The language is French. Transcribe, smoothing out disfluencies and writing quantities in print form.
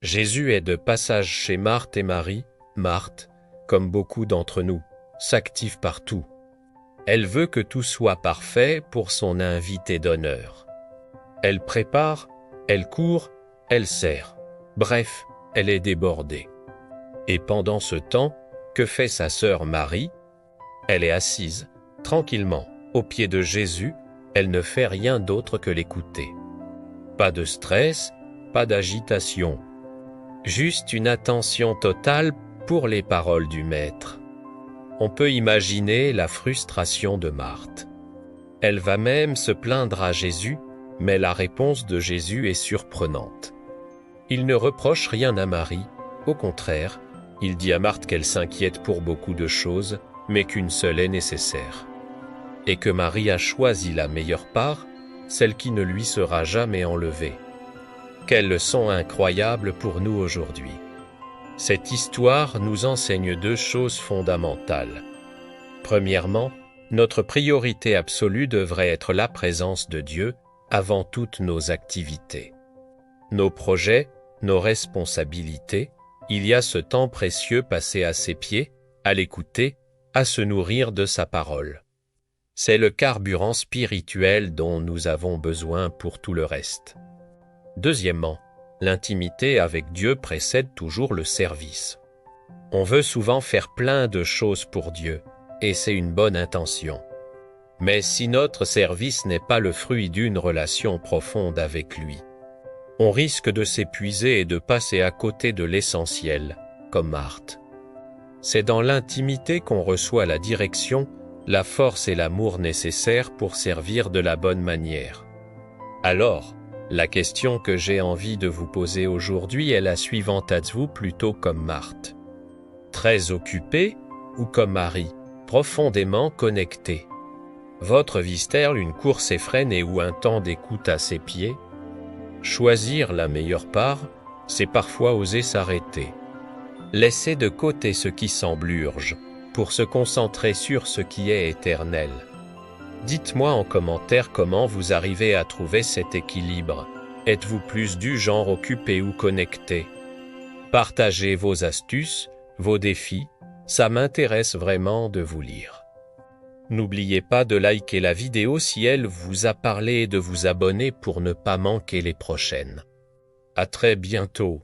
Jésus est de passage chez Marthe et Marie. Marthe, comme beaucoup d'entre nous, s'active partout. Elle veut que tout soit parfait pour son invité d'honneur. Elle prépare, elle court, elle sert. Bref, elle est débordée. Et pendant ce temps, que fait sa sœur Marie? Elle est assise, tranquillement, aux pieds de Jésus, elle ne fait rien d'autre que l'écouter. Pas de stress, pas d'agitation. Juste une attention totale pour les paroles du Maître. On peut imaginer la frustration de Marthe. Elle va même se plaindre à Jésus, mais la réponse de Jésus est surprenante. Il ne reproche rien à Marie, au contraire, il dit à Marthe qu'elle s'inquiète pour beaucoup de choses, mais qu'une seule est nécessaire. Et que Marie a choisi la meilleure part, celle qui ne lui sera jamais enlevée. Quelle leçon incroyable pour nous aujourd'hui. Cette histoire nous enseigne deux choses fondamentales. Premièrement, notre priorité absolue devrait être la présence de Dieu avant toutes nos activités. Nos projets, nos responsabilités, il y a ce temps précieux passé à ses pieds, à l'écouter, à se nourrir de sa parole. C'est le carburant spirituel dont nous avons besoin pour tout le reste. Deuxièmement, l'intimité avec Dieu précède toujours le service. On veut souvent faire plein de choses pour Dieu, et c'est une bonne intention. Mais si notre service n'est pas le fruit d'une relation profonde avec lui, on risque de s'épuiser et de passer à côté de l'essentiel, comme Marthe. C'est dans l'intimité qu'on reçoit la direction, la force et l'amour nécessaires pour servir de la bonne manière. Alors, la question que j'ai envie de vous poser aujourd'hui est la suivante: êtes-vous plutôt comme Marthe, très occupé, ou comme Marie, profondément connecté? Votre vie est-elle une course effrénée ou un temps d'écoute à ses pieds? Choisir la meilleure part, c'est parfois oser s'arrêter. Laisser de côté ce qui semble urge, pour se concentrer sur ce qui est éternel. Dites-moi en commentaire comment vous arrivez à trouver cet équilibre. Êtes-vous plus du genre occupé ou connecté? Partagez vos astuces, vos défis, ça m'intéresse vraiment de vous lire. N'oubliez pas de liker la vidéo si elle vous a parlé et de vous abonner pour ne pas manquer les prochaines. À très bientôt.